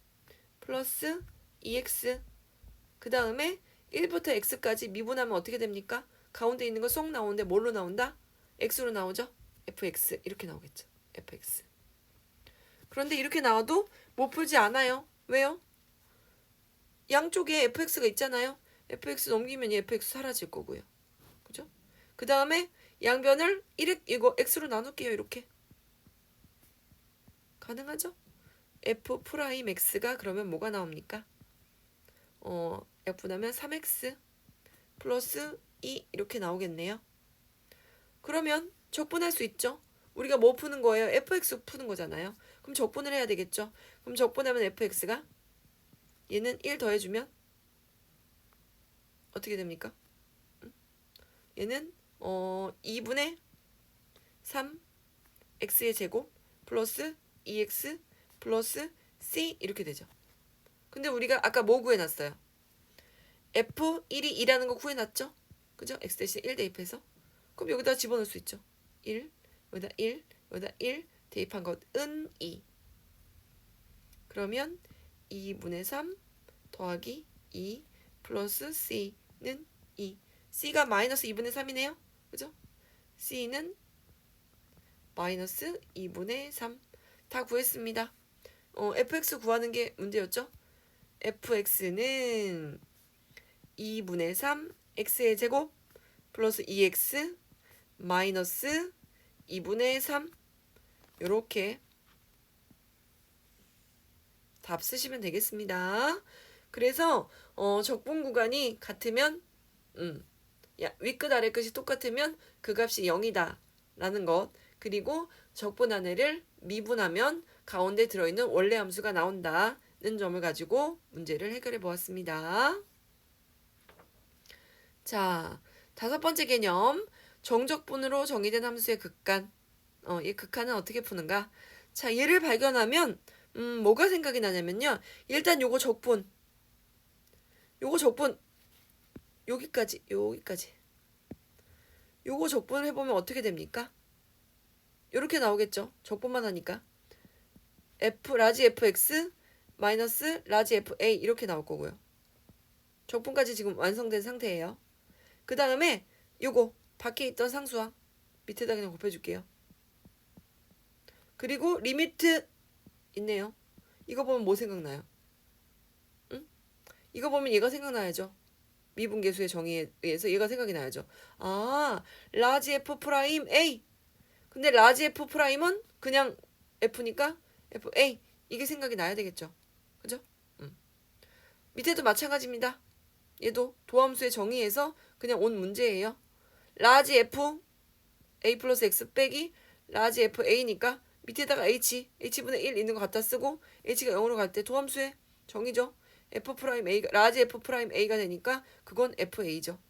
플러스 2x 그 다음에 1부터 x까지 미분하면 어떻게 됩니까? 가운데 있는 거 쏙 나오는데 뭘로 나온다? x로 나오죠? fx 이렇게 나오겠죠. fx. 그런데 이렇게 나와도 못 풀지 않아요. 왜요? 양쪽에 fx가 있잖아요. fx 넘기면 이 fx 사라질 거고요. 그죠? 그 다음에 양변을 이거 x로 나눌게요. 이렇게. 가능하죠? f 프라임 x가 그러면 뭐가 나옵니까? 약분하면 3x 플러스 2 이렇게 나오겠네요. 그러면 적분할 수 있죠. 우리가 뭐 푸는 거예요? fx 푸는 거잖아요. 그럼 적분을 해야 되겠죠. 그럼 적분하면 fx가 얘는 1 더해주면 어떻게 됩니까? 얘는 2분의 3 x의 제곱 플러스 2x 플러스 c 이렇게 되죠. 근데 우리가 아까 뭐 구해놨어요? f1이 2라는 거 구해놨죠? 그죠? x 대신 1 대입해서 그럼 여기다 집어넣을 수 있죠. 1 여기다 1 여기다 1 대입한 것은 2 그러면 2분의 3 더하기 2 플러스 c는 2 c가 마이너스 2분의 3이네요. 그죠? c는 마이너스 2분의 3 다 구했습니다. fx 구하는 게 문제였죠? fx는 2분의 3 x의 제곱 플러스 2x 마이너스 2분의 3 요렇게 답 쓰시면 되겠습니다. 그래서 적분 구간이 같으면 윗끝 아래끝이 똑같으면 그 값이 0이다 라는 것 그리고 적분 하나를 미분하면 가운데 들어있는 원래 함수가 나온다는 점을 가지고 문제를 해결해 보았습니다. 자, 5번째 개념 정적분으로 정의된 함수의 극한 이 극한은 어떻게 푸는가? 자, 얘를 발견하면 뭐가 생각이 나냐면요. 일단 요거 적분 여기까지 요거 적분을 해보면 어떻게 됩니까? 이렇게 나오겠죠. 적분만 하니까 라지 fx 마이너스 라지 fa 이렇게 나올 거고요. 적분까지 지금 완성된 상태예요. 그 다음에 요거 밖에 있던 상수항 밑에다 그냥 곱해줄게요. 그리고 리미트 있네요. 이거 보면 뭐 생각나요? 응? 이거 보면 얘가 생각나야죠. 미분계수의 정의에 의해서 얘가 생각이 나야죠. 라지 f 프라임 a. 근데 라지 f 프라임은 그냥 f니까 fa 이게 생각이 나야 되겠죠. 그죠? 밑에도 마찬가지입니다. 얘도 도함수의 정의에서 그냥 온 문제예요. 라지 f a 플러스 x 빼기 라지 f a니까 밑에다가 h분의 1 있는 거 갖다 쓰고 h가 0으로 갈 때 도함수의 정의죠. f 프라임 a 라지 f 프라임 a가 되니까 그건 fa죠.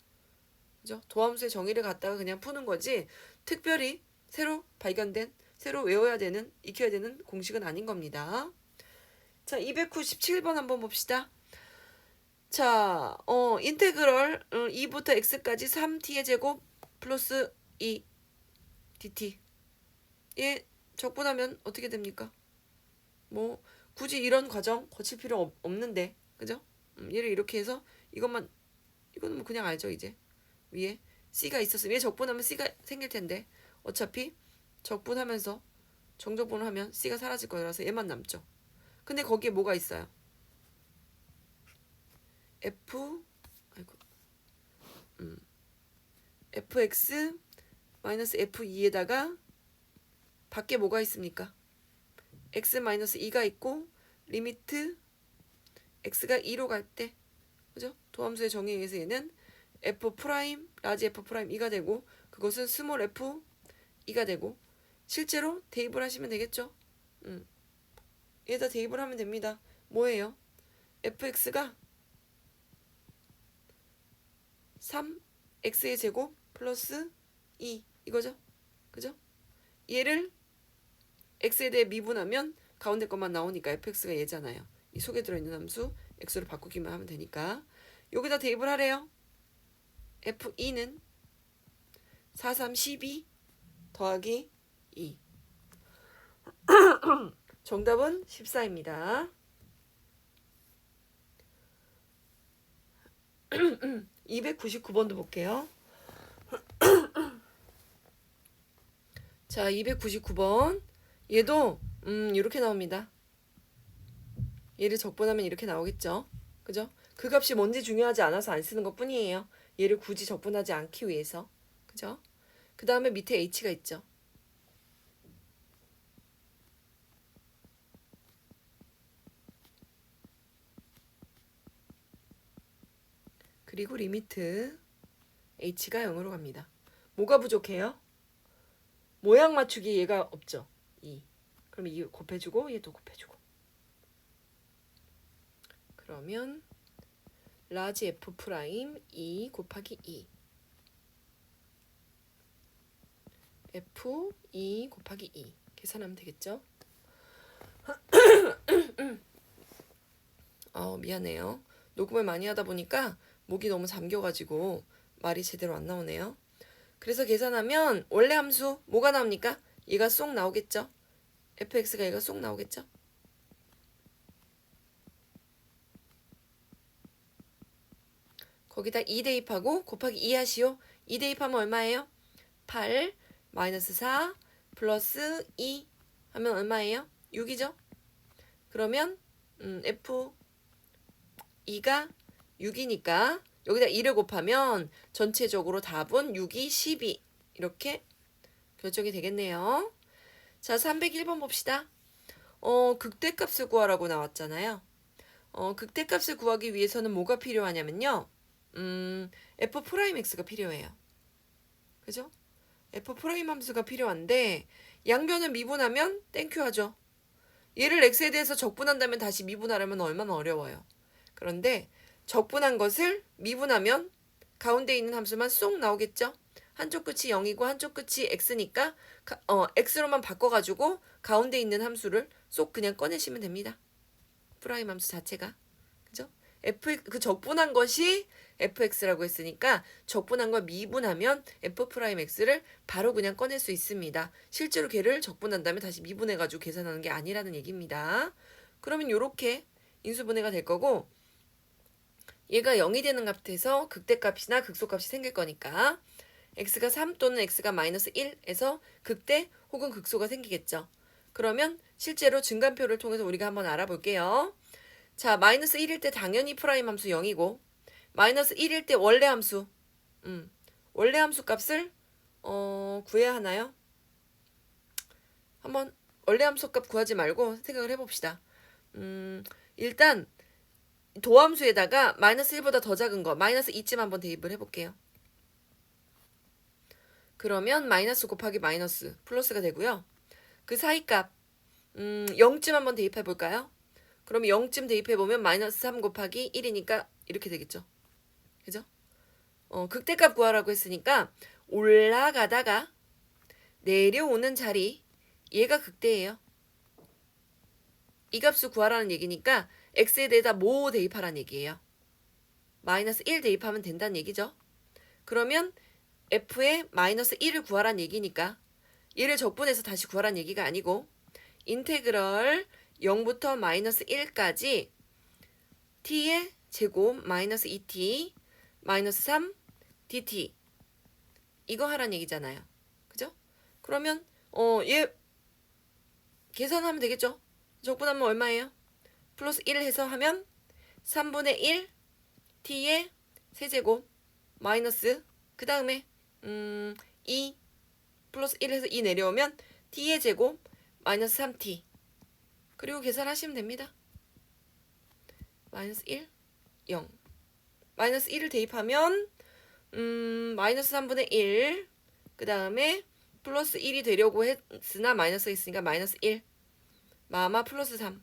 그죠? 도함수의 정의를 갖다가 그냥 푸는 거지 특별히 새로 발견된 새로 외워야 되는 익혀야 되는 공식은 아닌 겁니다. 자, 297번 한번 봅시다. 자, 인테그럴 2부터 x까지 3t의 제곱 플러스 2 dt. 얘 적분하면 어떻게 됩니까? 뭐 굳이 이런 과정 거칠 필요 없는데, 그죠? 얘를 이렇게 해서 이거는 뭐 그냥 알죠 이제. 위에 c가 있었으면 얘 적분하면 c가 생길 텐데 어차피 적분하면서 정적분을 하면 c가 사라질 거라서 얘만 남죠. 근데 거기에 뭐가 있어요? fx 마이너스 f2에다가 밖에 뭐가 있습니까? x 마이너스 2가 있고 리미트 x가 2로 갈 때 그죠? 도함수의 정의에 의해서 얘는 f 프라임 라지 f 프라임 2가 되고 그것은 스몰 f 2가 되고 실제로 대입을 하시면 되겠죠? 얘다 대입을 하면 됩니다. 뭐예요? fx가 3x의 제곱 플러스 2 이거죠? 그죠? 얘를 x에 대해 미분하면 가운데 것만 나오니까 fx가 얘잖아요. 이 속에 들어있는 함수 x로 바꾸기만 하면 되니까 여기다 대입을 하래요. f2는 4, 3, 12 더하기 2. 정답은 14입니다. 299번도 볼게요. 자, 299번. 얘도 이렇게 나옵니다. 얘를 적분하면 이렇게 나오겠죠. 그죠? 그 값이 뭔지 중요하지 않아서 안 쓰는 것 뿐이에요. 얘를 굳이 적분하지 않기 위해서. 그죠? 그 다음에 밑에 h가 있죠. 그리고 리미트 h가 0으로 갑니다. 뭐가 부족해요? 모양 맞추기 얘가 없죠. 2. 그럼 2 곱해주고 얘도 곱해주고. 그러면 라지 f 프라임 2 곱하기 2 f 2 곱하기 2 계산하면 되겠죠? 미안해요. 녹음을 많이 하다 보니까 목이 너무 잠겨가지고 말이 제대로 안 나오네요. 그래서 계산하면 원래 함수 뭐가 나옵니까? 얘가 쏙 나오겠죠? fx가 얘가 쏙 나오겠죠? 거기다 2 대입하고 곱하기 2 하시오. 2 대입하면 얼마예요? 8 마이너스 4 플러스 2 하면 얼마예요? 6이죠? 그러면 f2가 6이니까 여기다 2를 곱하면 전체적으로 답은 6이 12 이렇게 결정이 되겠네요. 자, 301번 봅시다. 극대값을 구하라고 나왔잖아요. 극대값을 구하기 위해서는 뭐가 필요하냐면요. f 프라임 x가 필요해요. 그죠? f 프라임 함수가 필요한데 양변을 미분하면 땡큐 하죠. 얘를 x에 대해서 적분한다면 다시 미분하려면 얼마나 어려워요. 그런데 적분한 것을 미분하면 가운데 있는 함수만 쏙 나오겠죠. 한쪽 끝이 0이고 한쪽 끝이 x니까 x로만 바꿔가지고 가운데 있는 함수를 쏙 그냥 꺼내시면 됩니다. 프라임 함수 자체가. 그죠? 그 적분한 것이 fx라고 했으니까 적분한 걸 미분하면 f 프라임 x를 바로 그냥 꺼낼 수 있습니다. 실제로 걔를 적분한 다음에 다시 미분해가지고 계산하는 게 아니라는 얘기입니다. 그러면 이렇게 인수분해가 될 거고 얘가 0이 되는 값에서 극대값이나 극소값이 생길 거니까 x가 3 또는 x가 마이너스 1에서 극대 혹은 극소가 생기겠죠. 그러면 실제로 증간표를 통해서 우리가 한번 알아볼게요. 자, 마이너스 1일 때 당연히 프라임 함수 0이고 마이너스 1일 때 원래 함수 원래 함수 값을 구해야 하나요? 한번 원래 함수 값 구하지 말고 생각을 해봅시다. 일단 도함수에다가 마이너스 1보다 더 작은 거 마이너스 2쯤 한번 대입을 해볼게요. 그러면 마이너스 곱하기 마이너스 플러스가 되고요. 그 사이 값 0쯤 한번 대입해 볼까요? 그럼 0쯤 대입해 보면 마이너스 3 곱하기 1이니까 이렇게 되겠죠. 그죠? 극대값 구하라고 했으니까 올라가다가 내려오는 자리 얘가 극대예요. 이 값을 구하라는 얘기니까 x에 대해다 뭐 대입하라는 얘기예요. 마이너스 1 대입하면 된다는 얘기죠. 그러면 f에 마이너스 1을 구하라는 얘기니까 얘를 적분해서 다시 구하라는 얘기가 아니고 인테그럴 0부터 마이너스 1까지 t의 제곱 마이너스 2t 마이너스 3 dt 이거 하라는 얘기잖아요. 그죠? 그러면 얘 계산하면 되겠죠? 적분하면 얼마예요? 플러스 1 해서 하면 3분의 1 t의 세제곱 마이너스 그 다음에 2 플러스 1 해서 2 내려오면 t의 제곱 마이너스 3t 그리고 계산하시면 됩니다. 마이너스 1 0 마이너스 1을 대입하면 마이너스 3분의 1 그 다음에 플러스 1이 되려고 했으나 마이너스가 있으니까 마이너스 1 마마 플러스 3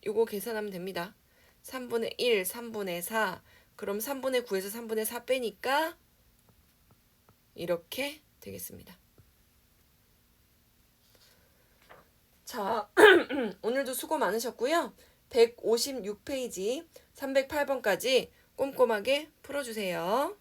요거 계산하면 됩니다. 3분의 1 3분의 4 그럼 3분의 9에서 3분의 4 빼니까 이렇게 되겠습니다. 자, 오늘도 수고 많으셨고요. 156페이지 308번까지 꼼꼼하게 풀어주세요.